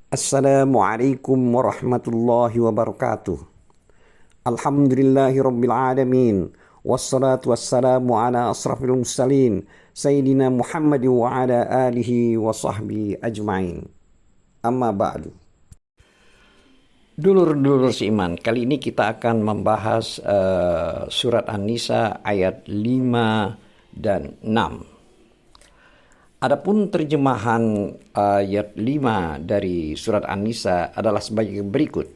Assalamualaikum warahmatullahi wabarakatuh. Alhamdulillahi rabbil alamin. Wassalatu wassalamu ala asrafil mursalin Sayyidina Muhammad wa ala alihi wa sahbihi ajma'in. Amma ba'du. Dulur-dulur seiman, kali ini kita akan membahas surat An-Nisa ayat 5 dan 6. Adapun terjemahan ayat 5 dari surat An-Nisa adalah sebagai berikut.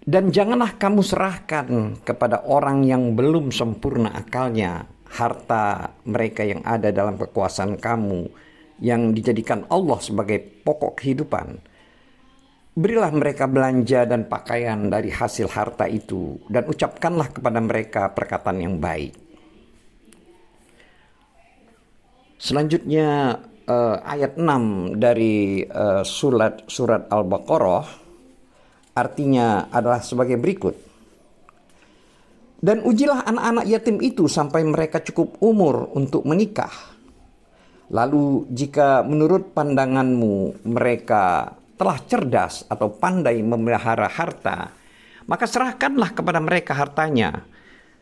Dan janganlah kamu serahkan kepada orang yang belum sempurna akalnya harta mereka yang ada dalam kekuasaan kamu yang dijadikan Allah sebagai pokok kehidupan. Berilah mereka belanja dan pakaian dari hasil harta itu dan ucapkanlah kepada mereka perkataan yang baik. Selanjutnya ayat 6 dari surat Al-Baqarah artinya adalah sebagai berikut. Dan ujilah anak-anak yatim itu sampai mereka cukup umur untuk menikah. Lalu jika menurut pandanganmu mereka telah cerdas atau pandai memelihara harta, maka serahkanlah kepada mereka hartanya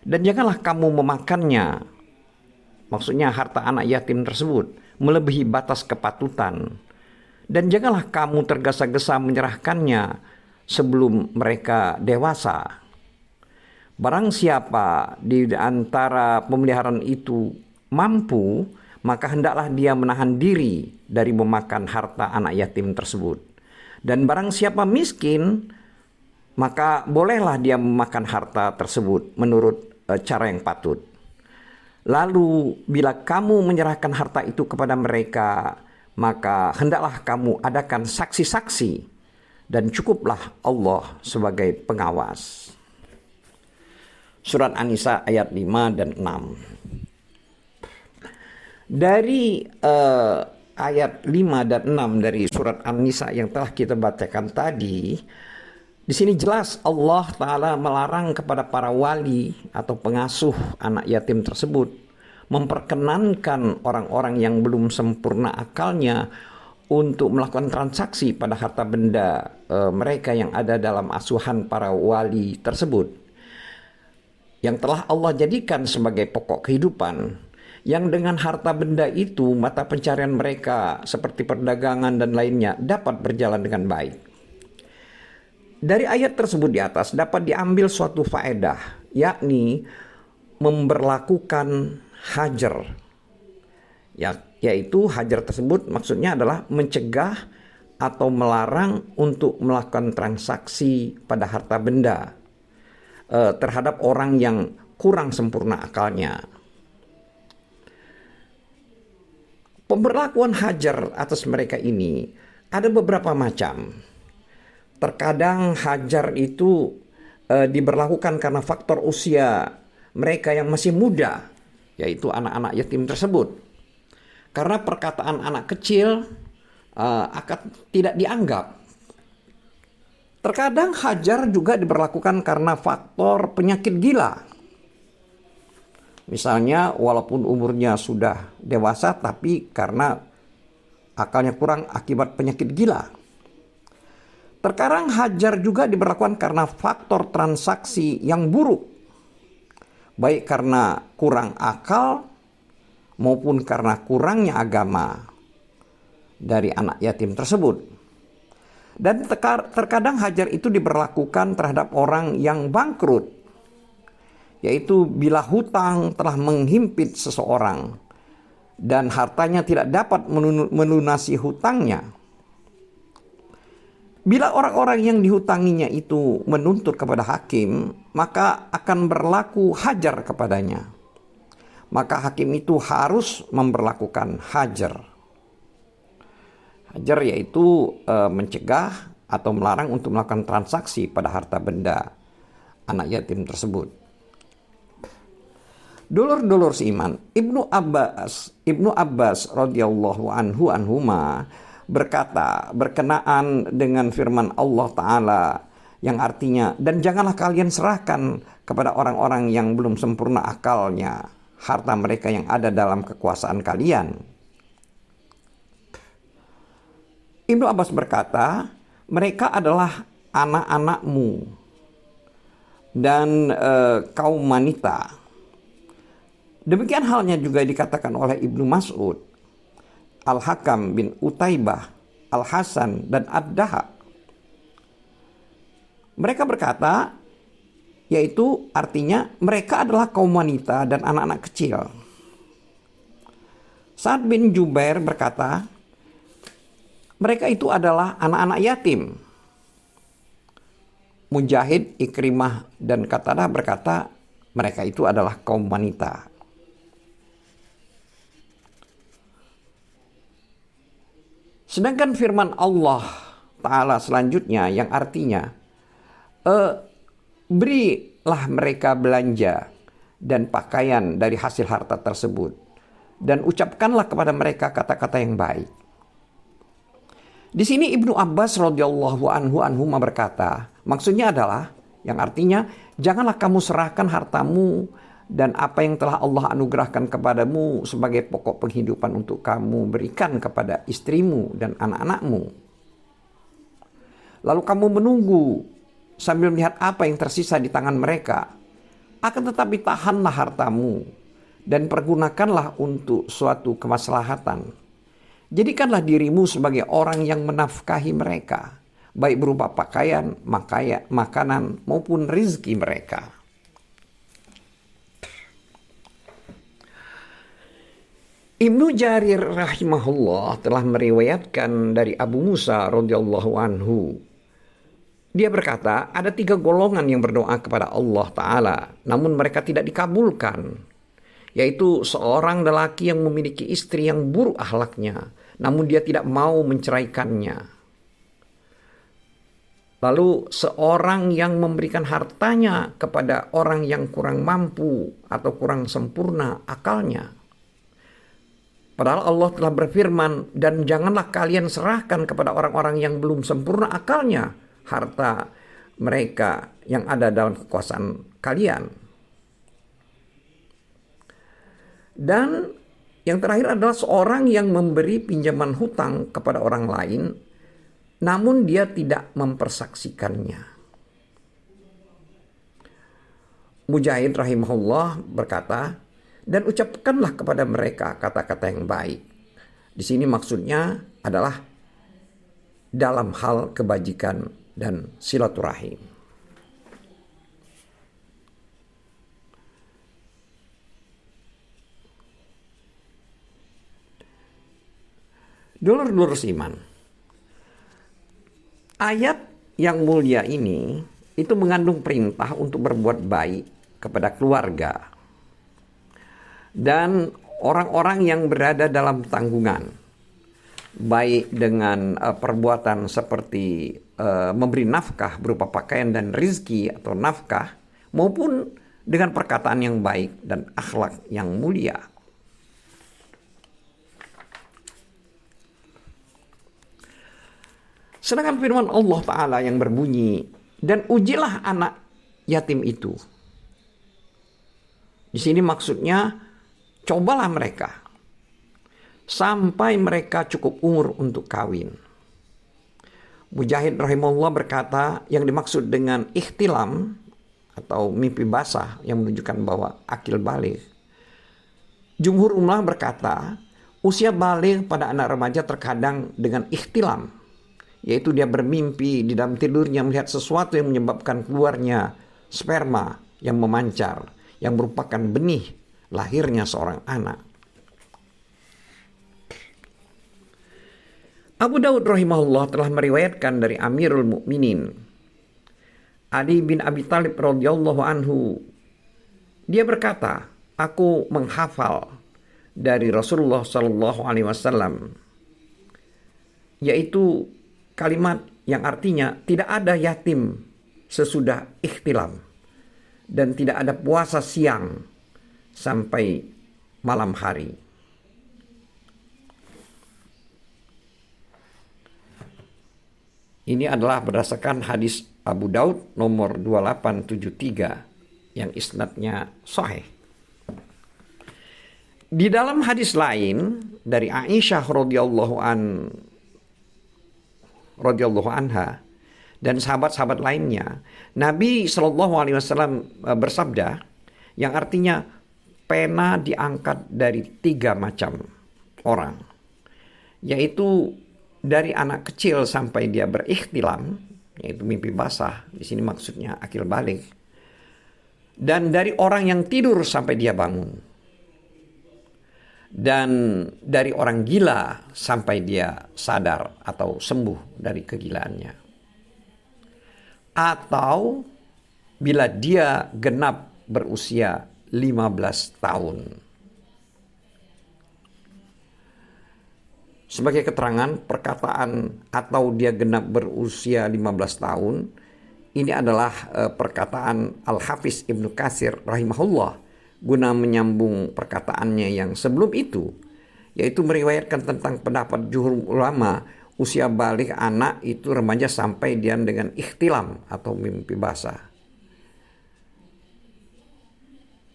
dan janganlah kamu memakannya. Maksudnya harta anak yatim tersebut melebihi batas kepatutan. Dan janganlah kamu tergesa-gesa menyerahkannya sebelum mereka dewasa. Barang siapa di antara pemeliharaan itu mampu, maka hendaklah dia menahan diri dari memakan harta anak yatim tersebut. Dan barang siapa miskin, maka bolehlah dia memakan harta tersebut menurut cara yang patut. Lalu bila kamu menyerahkan harta itu kepada mereka, maka hendaklah kamu adakan saksi-saksi dan cukuplah Allah sebagai pengawas. Surat An-Nisa ayat 5 dan 6. Dari ayat 5 dan 6 dari surat An-Nisa yang telah kita bacakan tadi, di sini jelas Allah Ta'ala melarang kepada para wali atau pengasuh anak yatim tersebut memperkenankan orang-orang yang belum sempurna akalnya untuk melakukan transaksi pada harta benda mereka yang ada dalam asuhan para wali tersebut, yang telah Allah jadikan sebagai pokok kehidupan, yang dengan harta benda itu mata pencarian mereka seperti perdagangan dan lainnya dapat berjalan dengan baik. Dari ayat tersebut di atas dapat diambil suatu faedah, yakni memberlakukan hajar, yaitu hajar tersebut maksudnya adalah mencegah atau melarang untuk melakukan transaksi pada harta benda terhadap orang yang kurang sempurna akalnya. Pemberlakuan hajar atas mereka ini ada beberapa macam. Terkadang hajar itu diberlakukan karena faktor usia mereka yang masih muda, yaitu anak-anak yatim tersebut. Karena perkataan anak kecil akan tidak dianggap. Terkadang hajar juga diberlakukan karena faktor penyakit gila. Misalnya walaupun umurnya sudah dewasa tapi karena akalnya kurang akibat penyakit gila. Terkadang hajar juga diberlakukan karena faktor transaksi yang buruk, baik karena kurang akal maupun karena kurangnya agama dari anak yatim tersebut. Dan terkadang hajar itu diberlakukan terhadap orang yang bangkrut, yaitu bila hutang telah menghimpit seseorang dan hartanya tidak dapat melunasi hutangnya. Bila orang-orang yang dihutanginya itu menuntut kepada hakim, maka akan berlaku hajar kepadanya. Maka hakim itu harus memberlakukan hajar. Hajar yaitu mencegah atau melarang untuk melakukan transaksi pada harta benda anak yatim tersebut. Dulur-dulur seiman, Ibnu Abbas radhiyallahu anhuma berkata berkenaan dengan firman Allah Ta'ala yang artinya, dan janganlah kalian serahkan kepada orang-orang yang belum sempurna akalnya harta mereka yang ada dalam kekuasaan kalian. Ibnu Abbas berkata, mereka adalah anak-anakmu dan kaum wanita. Demikian halnya juga dikatakan oleh Ibnu Mas'ud, Al-Hakam bin Utaibah, Al-Hasan, dan Ad-Dahak. Mereka berkata, yaitu artinya mereka adalah kaum wanita dan anak-anak kecil. Sa'ad bin Jubair berkata, mereka itu adalah anak-anak yatim. Mujahid, Ikrimah, dan Qatadah berkata, mereka itu adalah kaum wanita. Sedangkan firman Allah Ta'ala selanjutnya yang artinya, berilah mereka belanja dan pakaian dari hasil harta tersebut, dan ucapkanlah kepada mereka kata-kata yang baik. Di sini Ibnu Abbas radhiyallahu anhu berkata, maksudnya adalah yang artinya, janganlah kamu serahkan hartamu dan apa yang telah Allah anugerahkan kepadamu sebagai pokok penghidupan untuk kamu berikan kepada istrimu dan anak-anakmu. Lalu kamu menunggu sambil melihat apa yang tersisa di tangan mereka. Akan tetapi tahanlah hartamu dan pergunakanlah untuk suatu kemaslahatan. Jadikanlah dirimu sebagai orang yang menafkahi mereka, baik berupa pakaian, makanan, maupun rizki mereka. Ibnu Jarir rahimahullah telah meriwayatkan dari Abu Musa radhiyallahu anhu. Dia berkata, ada 3 golongan yang berdoa kepada Allah Ta'ala, namun mereka tidak dikabulkan. Yaitu seorang lelaki yang memiliki istri yang buruk akhlaknya, namun dia tidak mau menceraikannya. Lalu seorang yang memberikan hartanya kepada orang yang kurang mampu atau kurang sempurna akalnya. Padahal Allah telah berfirman, dan janganlah kalian serahkan kepada orang-orang yang belum sempurna akalnya harta mereka yang ada dalam kekuasaan kalian. Dan yang terakhir adalah seorang yang memberi pinjaman hutang kepada orang lain, namun dia tidak mempersaksikannya. Mujahid rahimahullah berkata, dan ucapkanlah kepada mereka kata-kata yang baik. Di sini maksudnya adalah dalam hal kebajikan dan silaturahim. Dulur-dulur iman, ayat yang mulia ini itu mengandung perintah untuk berbuat baik kepada keluarga dan orang-orang yang berada dalam tanggungan, baik dengan perbuatan seperti memberi nafkah berupa pakaian dan rizki atau nafkah, maupun dengan perkataan yang baik dan akhlak yang mulia. Sedangkan firman Allah Ta'ala yang berbunyi, dan ujilah anak yatim itu. Di sini maksudnya, cobalah mereka sampai mereka cukup umur untuk kawin. Mujahid rahimahullah berkata, yang dimaksud dengan ikhtilam atau mimpi basah yang menunjukkan bahwa akil baligh. Jumhur ulama berkata, usia baligh pada anak remaja terkadang dengan ikhtilam, yaitu dia bermimpi di dalam tidurnya melihat sesuatu yang menyebabkan keluarnya sperma yang memancar, yang merupakan benih lahirnya seorang anak. Abu Daud rahimahullah telah meriwayatkan dari Amirul Mukminin Ali bin Abi Thalib radhiyallahu anhu. Dia berkata, aku menghafal dari Rasulullah sallallahu alaihi wasallam, yaitu kalimat yang artinya tidak ada yatim sesudah ikhtilam dan tidak ada puasa siang sampai malam hari. Ini adalah berdasarkan hadis Abu Daud nomor 2873 yang isnadnya sahih. Di dalam hadis lain dari Aisyah radhiyallahu radhiyallahu anha dan sahabat-sahabat lainnya, Nabi Shallallahu Alaihi Wasallam bersabda, yang artinya pena diangkat dari 3 macam orang, yaitu dari anak kecil sampai dia berikhtilam, yaitu mimpi basah, di sini maksudnya akil balik, dan dari orang yang tidur sampai dia bangun, dan dari orang gila sampai dia sadar atau sembuh dari kegilaannya, atau bila dia genap berusia 15 tahun. Sebagai keterangan, perkataan atau dia genap berusia 15 tahun, ini adalah perkataan Al-Hafiz Ibnu Katsir rahimahullah, guna menyambung perkataannya yang sebelum itu, yaitu meriwayatkan tentang pendapat jumhur ulama usia balik anak itu remaja sampai dia dengan ikhtilam atau mimpi basah.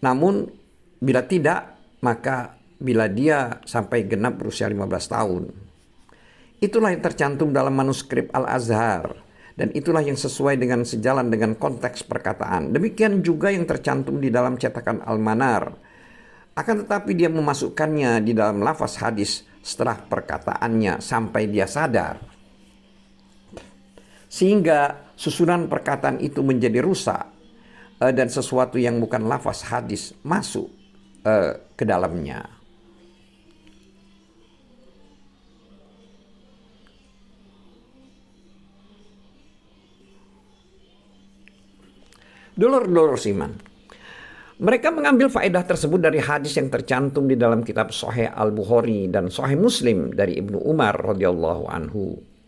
Namun bila tidak, maka bila dia sampai genap berusia 15 tahun. Itulah yang tercantum dalam manuskrip Al-Azhar, dan itulah yang sesuai dengan sejalan dengan konteks perkataan. Demikian juga yang tercantum di dalam cetakan Al-Manar. Akan tetapi dia memasukkannya di dalam lafaz hadis setelah perkataannya sampai dia sadar, sehingga susunan perkataan itu menjadi rusak, dan sesuatu yang bukan lafaz hadis masuk ke dalamnya. Dulur-dulur iman, mereka mengambil faedah tersebut dari hadis yang tercantum di dalam kitab Sahih Al-Bukhari dan Sahih Muslim dari Ibnu Umar radhiyallahu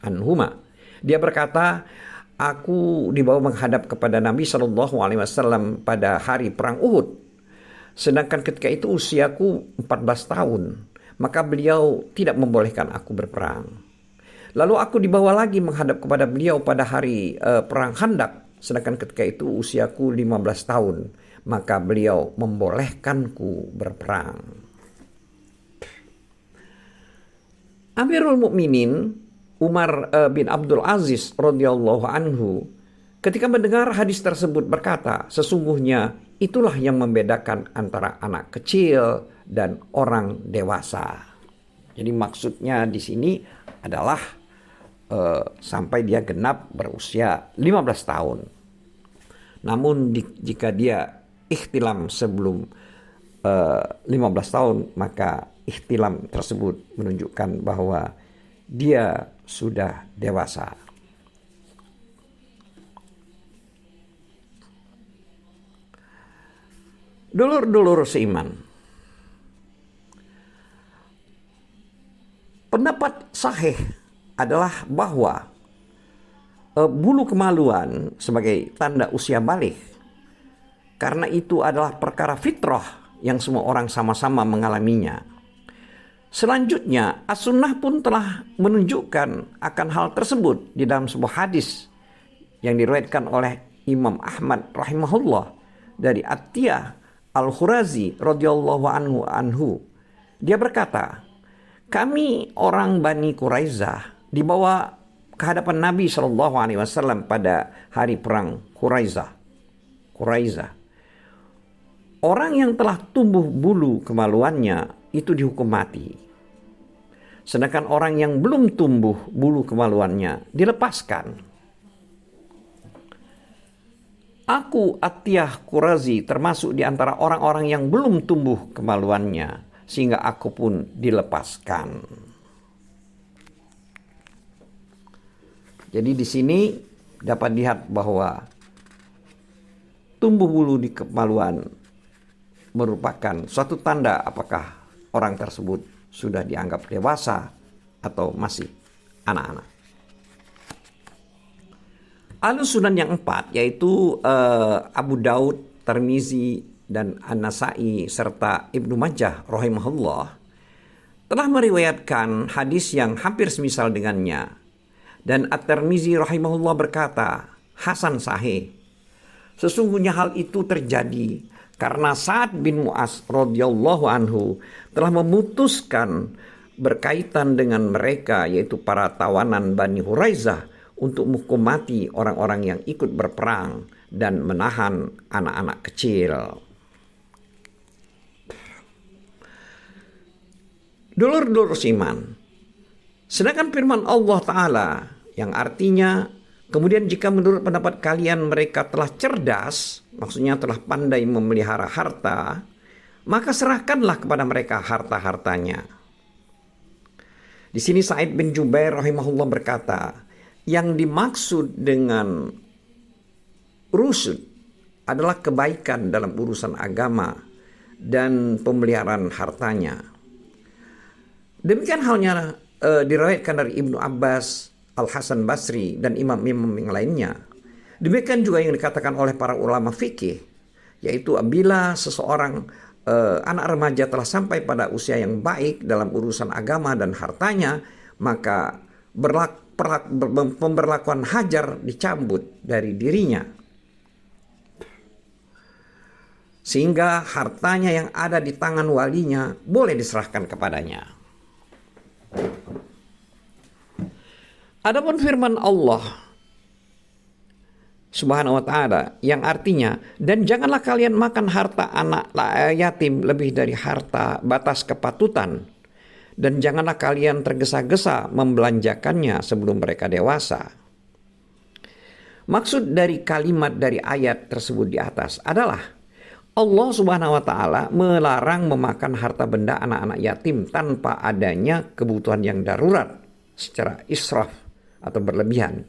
anhuma. Dia berkata, aku dibawa menghadap kepada Nabi Shallallahu Alaihi Wasallam pada hari perang Uhud. Sedangkan ketika itu usiaku 14 tahun, maka beliau tidak membolehkan aku berperang. Lalu aku dibawa lagi menghadap kepada beliau pada hari perang Khandaq. Sedangkan ketika itu usiaku 15 tahun, maka beliau membolehkanku berperang. Amirul Mukminin Umar bin Abdul Aziz radhiyallahu anhu ketika mendengar hadis tersebut berkata, sesungguhnya itulah yang membedakan antara anak kecil dan orang dewasa. Jadi maksudnya di sini adalah sampai dia genap berusia 15 tahun. Namun jika dia ikhtilam sebelum 15 tahun, maka ikhtilam tersebut menunjukkan bahwa dia sudah dewasa. Dulur-dulur seiman, pendapat sahih adalah bahwa bulu kemaluan sebagai tanda usia balik, karena itu adalah perkara fitrah yang semua orang sama-sama mengalaminya. Selanjutnya, As-Sunnah pun telah menunjukkan akan hal tersebut di dalam sebuah hadis yang diriwayatkan oleh Imam Ahmad rahimahullah dari Atiyah Al-Khurazi radhiyallahu anhu. Dia berkata, kami orang Bani Quraizah dibawa ke hadapan Nabi Shallallahu Alaihi Wasallam pada hari perang Quraizah. Orang yang telah tumbuh bulu kemaluannya itu dihukum mati. Sedangkan orang yang belum tumbuh bulu kemaluannya dilepaskan. Aku Atiyah Qurazi termasuk di antara orang-orang yang belum tumbuh kemaluannya, sehingga aku pun dilepaskan. Jadi di sini dapat dilihat bahwa tumbuh bulu di kemaluan merupakan suatu tanda apakah orang tersebut sudah dianggap dewasa atau masih anak-anak. Al-Sunan yang 4 yaitu Abu Daud, Tirmizi dan An-Nasai serta Ibnu Majah rahimahullah telah meriwayatkan hadis yang hampir semisal dengannya. Dan At-Tirmizi rahimahullah berkata, hasan sahih. Sesungguhnya hal itu terjadi karena Sa'ad bin Mu'az radhiyallahu anhu telah memutuskan berkaitan dengan mereka, yaitu para tawanan Bani Huraizah, untuk menghukum mati orang-orang yang ikut berperang dan menahan anak-anak kecil. Dulur-dulur iman, sedangkan firman Allah Ta'ala yang artinya, kemudian jika menurut pendapat kalian mereka telah cerdas, maksudnya telah pandai memelihara harta, maka serahkanlah kepada mereka harta-hartanya. Di sini Sa'id bin Jubair rahimahullah berkata, yang dimaksud dengan rusud adalah kebaikan dalam urusan agama dan pemeliharaan hartanya. Demikian halnya diriwayatkan dari Ibnu Abbas, Al-Hasan Basri, dan imam-imam yang lainnya. Demikian juga yang dikatakan oleh para ulama fikih, yaitu apabila seseorang anak remaja telah sampai pada usia yang baik dalam urusan agama dan hartanya, maka pemberlakuan hajar dicabut dari dirinya, sehingga hartanya yang ada di tangan walinya boleh diserahkan kepadanya. Adapun firman Allah Subhanahu wa ta'ala yang artinya, dan janganlah kalian makan harta anak yatim lebih dari harta batas kepatutan, dan janganlah kalian tergesa-gesa membelanjakannya sebelum mereka dewasa. Maksud dari kalimat dari ayat tersebut di atas adalah Allah Subhanahu wa ta'ala melarang memakan harta benda anak-anak yatim tanpa adanya kebutuhan yang darurat secara israf atau berlebihan,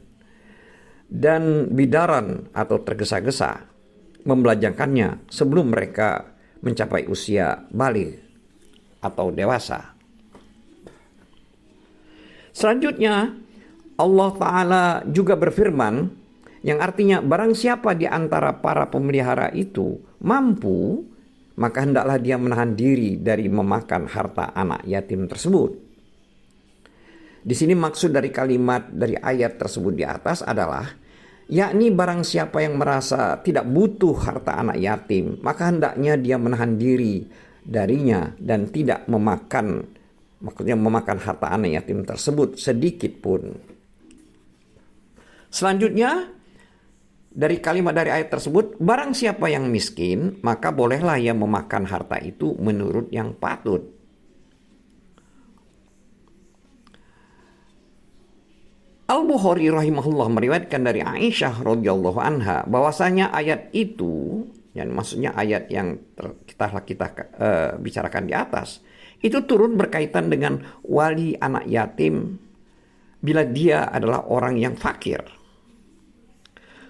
dan bidaran atau tergesa-gesa membelanjakannya sebelum mereka mencapai usia baligh atau dewasa. Selanjutnya Allah Ta'ala juga berfirman yang artinya, barang siapa di antara para pemelihara itu mampu, maka hendaklah dia menahan diri dari memakan harta anak yatim tersebut. Di sini maksud dari kalimat dari ayat tersebut di atas adalah, yakni barang siapa yang merasa tidak butuh harta anak yatim, maka hendaknya dia menahan diri darinya dan tidak memakan, maksudnya memakan harta anak yatim tersebut sedikit pun. Selanjutnya dari kalimat dari ayat tersebut, barang siapa yang miskin, maka bolehlah ia memakan harta itu menurut yang patut. Al-Bukhari rahimahullah meriwayatkan dari Aisyah radhiyallahu anha bahwasanya ayat itu, yang maksudnya ayat yang kita bicarakan di atas, itu turun berkaitan dengan wali anak yatim bila dia adalah orang yang fakir.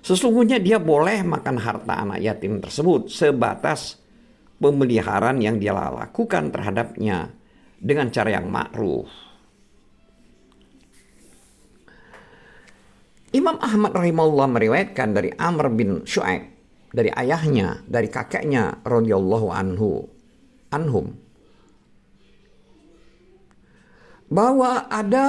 Sesungguhnya dia boleh makan harta anak yatim tersebut sebatas pemeliharaan yang dia lakukan terhadapnya dengan cara yang ma'ruf. Imam Ahmad rahimahullah meriwayatkan dari Amr bin Shu'aib, dari ayahnya, dari kakeknya radhiyallahu anhum, bahwa ada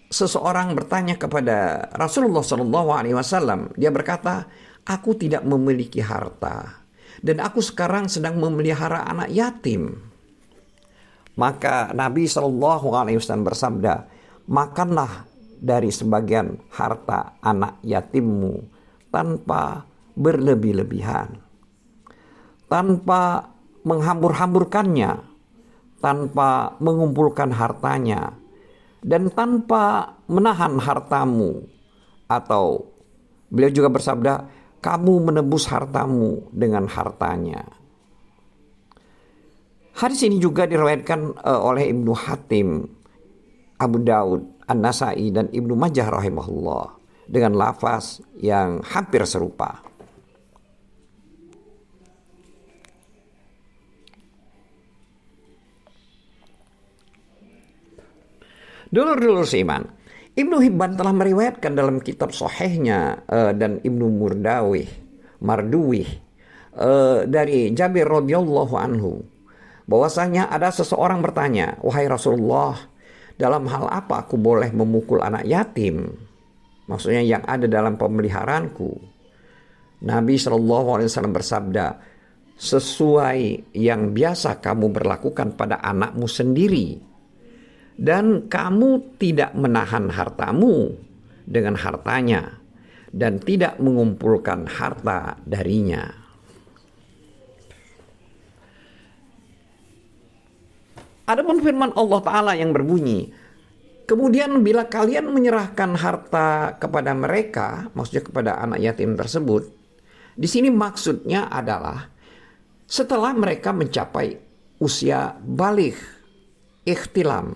seseorang bertanya kepada Rasulullah SAW. Dia berkata, aku tidak memiliki harta dan aku sekarang sedang memelihara anak yatim. Maka Nabi SAW bersabda, makanlah dari sebagian harta anak yatimmu tanpa berlebih-lebihan, tanpa menghambur-hamburkannya, tanpa mengumpulkan hartanya, dan tanpa menahan hartamu. Atau beliau juga bersabda, kamu menebus hartamu dengan hartanya. Hadis ini juga diriwayatkan oleh Ibnu Hatim, Abu Daud, An-Nasai, dan Ibnu Majah rahimahullah dengan lafaz yang hampir serupa. Dulur-dulur seiman, Ibnu Hibban telah meriwayatkan dalam kitab sahihnya dan Ibnu Marduwih dari Jabir radhiyallahu anhu bahwasanya ada seseorang bertanya, wahai Rasulullah, dalam hal apa aku boleh memukul anak yatim? Maksudnya yang ada dalam pemeliharaanku. Nabi SAW bersabda, sesuai yang biasa kamu berlakukan pada anakmu sendiri. dan kamu tidak menahan hartamu dengan hartanya dan tidak mengumpulkan harta darinya. Adapun firman Allah Ta'ala yang berbunyi, kemudian bila kalian menyerahkan harta kepada mereka, maksudnya kepada anak yatim tersebut, di sini maksudnya adalah setelah mereka mencapai usia baligh, ikhtilam.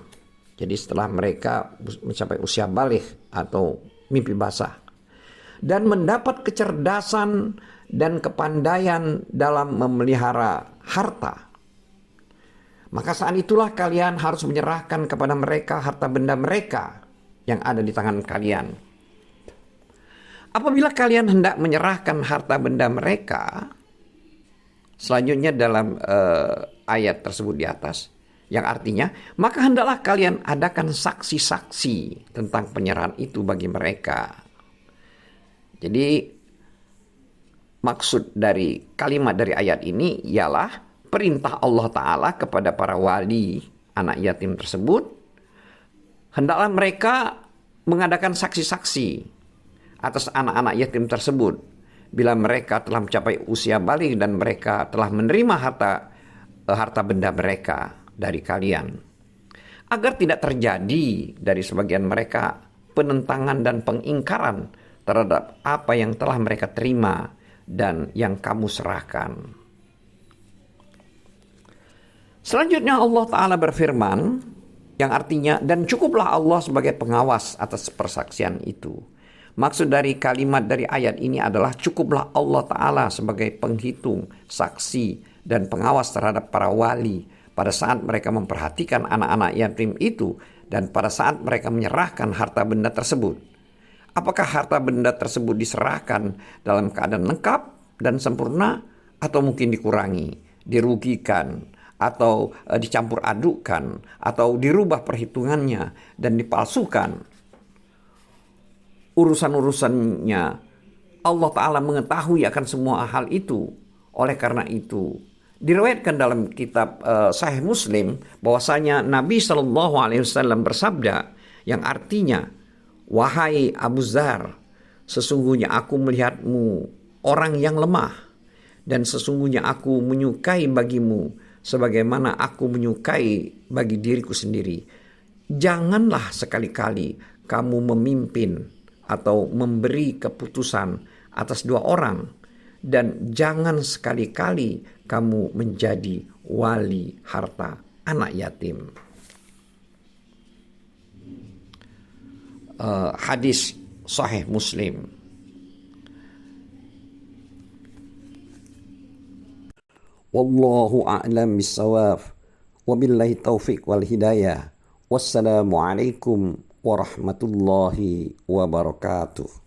Jadi setelah mereka mencapai usia baligh atau mimpi basah dan mendapat kecerdasan dan kepandaian dalam memelihara harta, maka saat itulah kalian harus menyerahkan kepada mereka harta benda mereka yang ada di tangan kalian. Apabila kalian hendak menyerahkan harta benda mereka, selanjutnya dalam ayat tersebut di atas, yang artinya, maka hendaklah kalian adakan saksi-saksi tentang penyerahan itu bagi mereka. Jadi maksud dari kalimat dari ayat ini ialah perintah Allah Ta'ala kepada para wali anak yatim tersebut, hendaklah mereka mengadakan saksi-saksi atas anak-anak yatim tersebut bila mereka telah mencapai usia baligh dan mereka telah menerima harta benda mereka dari kalian, agar tidak terjadi dari sebagian mereka penentangan dan pengingkaran terhadap apa yang telah mereka terima dan yang kamu serahkan. Selanjutnya Allah Ta'ala berfirman, yang artinya, dan cukuplah Allah sebagai pengawas atas persaksian itu. Maksud dari kalimat dari ayat ini adalah cukuplah Allah Ta'ala sebagai penghitung, saksi, dan pengawas terhadap para wali pada saat mereka memperhatikan anak-anak yatim itu dan pada saat mereka menyerahkan harta benda tersebut. Apakah harta benda tersebut diserahkan dalam keadaan lengkap dan sempurna, atau mungkin dikurangi, dirugikan, atau dicampur adukkan, atau dirubah perhitungannya dan dipalsukan? Urusan-urusannya Allah Ta'ala mengetahui akan semua hal itu. Oleh karena itu, diriwayatkan dalam kitab Sahih Muslim bahwasanya Nabi SAW bersabda, yang artinya, wahai Abu Dzar, sesungguhnya aku melihatmu orang yang lemah, dan sesungguhnya aku menyukai bagimu sebagaimana aku menyukai bagi diriku sendiri. Janganlah sekali-kali kamu memimpin atau memberi keputusan atas dua orang, dan jangan sekali-kali kamu menjadi wali harta anak yatim. Hadis Sahih Muslim. Wallahu a'lam bissawab. Wabillahi taufiq wal hidayah. Wassalamualaikum warahmatullahi wabarakatuh.